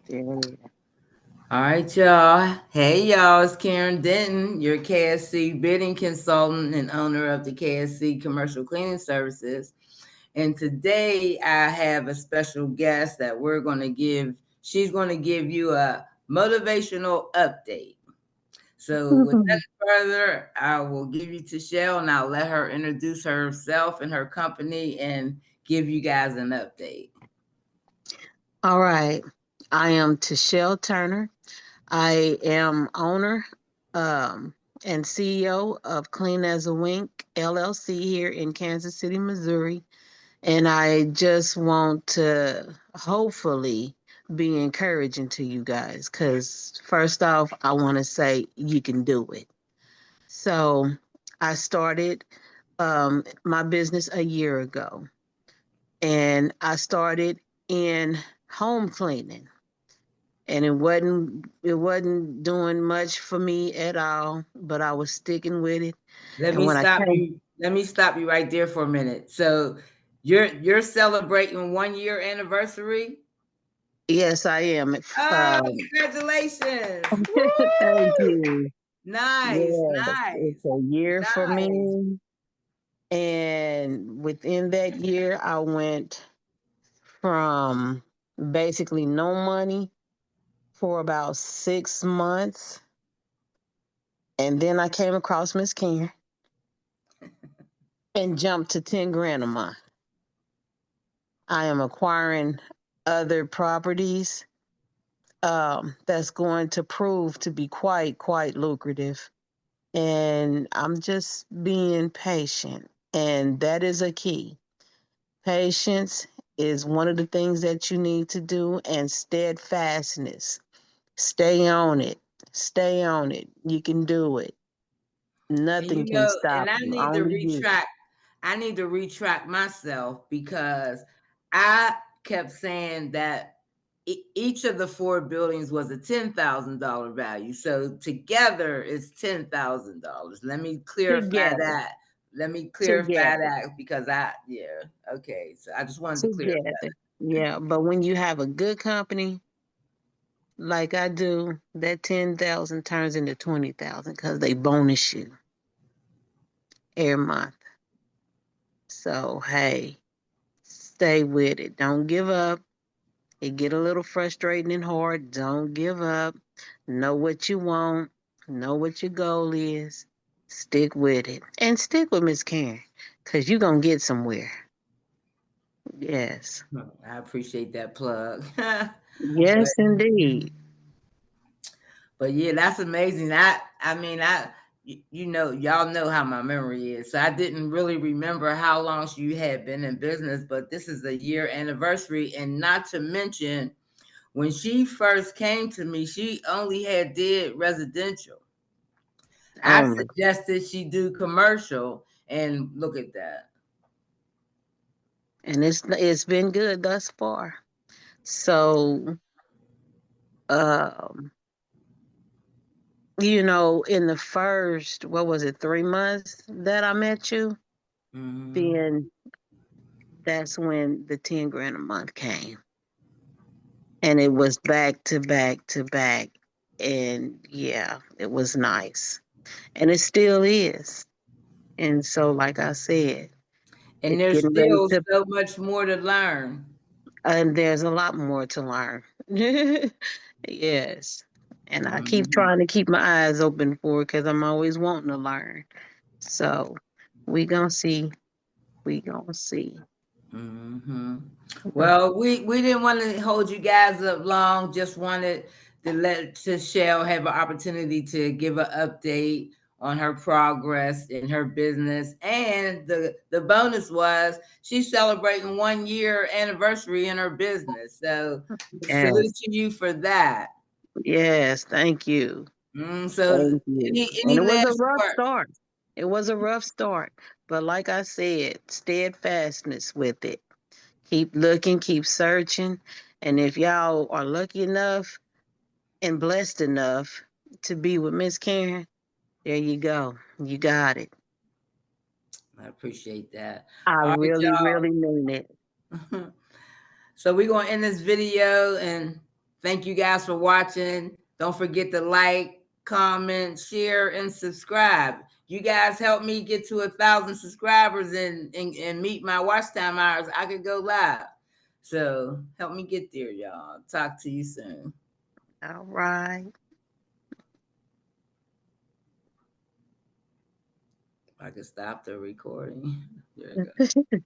There it is. All right, y'all. Hey, y'all. It's Karen Denton, your KSC Bidding Consultant and owner of the KSC Commercial Cleaning Services. And today I have a special guest that she's going to give you a motivational update. So, with nothing further, I will give you Tishelle and I'll let her introduce herself and her company and give you guys an update. All right. I am Tishelle Turner. I am owner um, and CEO of Clean as a Wink LLC here in Kansas City, Missouri. And I just want to hopefully be encouraging to you guys because, first off, I want to say you can do it. So, I started my business a year ago, and I started in home cleaning, and it wasn't doing much for me at all, but I was sticking with it. Let And me when I stop came, you. Let me stop you right there for a minute. So you're celebrating 1 year anniversary. yes, I am. Oh, congratulations! Thank Woo! you. Nice, Yeah, nice, it's a year for nice. me, and within that year, I went from basically no money for about 6 months, and then I came across Miss Karen and jumped to 10 grand a month. I am acquiring other properties that's going to prove to be quite lucrative. And I'm just being patient. And that is a key. Patience is one of the things that you need to do, and steadfastness. Stay on it. Stay on it. You can do it. And Nothing can and stop I you. need to Only you. retract. I need to retract myself because I kept saying that each of the four buildings was a $10,000 value. So together it's $10,000. Let me clarify Together. that. Let me clarify Together. that because yeah, okay. So I just wanted to clarify. Together. Yeah. But when you have a good company like I do, that 10,000 turns into 20,000 because they bonus you every month. So hey, stay with it. Don't give up. It get a little frustrating and hard. Don't give up. Know what you want. Know what your goal is. Stick with it. And stick with Miss Karen. Cause you're gonna get somewhere. Yes. I appreciate that plug. but Yes indeed. But yeah, that's amazing. I mean, y'all know how my memory is. So I didn't really remember how long you had been in business, but this is a year anniversary. And not to mention, when she first came to me, she only had did residential. I Only. suggested she do commercial, and look at that. And it's been good thus far. So um in the first, what was it, 3 months that I met you, Hmm. then that's when the 10 grand a month came. And it was back to back to back. And yeah, it was nice. And it still is. And so, like I said, And it's there's getting ready still to, so much more to learn. and there's a lot more to learn. Yes. And I keep Hmm. trying to keep my eyes open for it because I'm always wanting to learn. So we gonna see. We gonna see. Hmm. Well, we didn't want to hold you guys up long. Just wanted to let Tishelle have an opportunity to give an update on her progress in her business, and the bonus was she's celebrating 1 year anniversary in her business. So salute Yes. to you for that. Yes. Thank you. So Thank you. any And it was a last rough word? start. It was a rough start. But like I said, steadfastness with it. Keep looking, keep searching. And if y'all are lucky enough and blessed enough to be with Miss Karen, there you go. You got it. I appreciate that. I All right, really, really mean it. y'all. So we're gonna end this video and Thank you guys for watching. Don't forget to like, comment, share, and subscribe. You guys help me get to 1,000 subscribers and meet my watch time hours. I could go live. So help me get there, y'all. Talk to you soon. All right. I can stop the recording. There you go.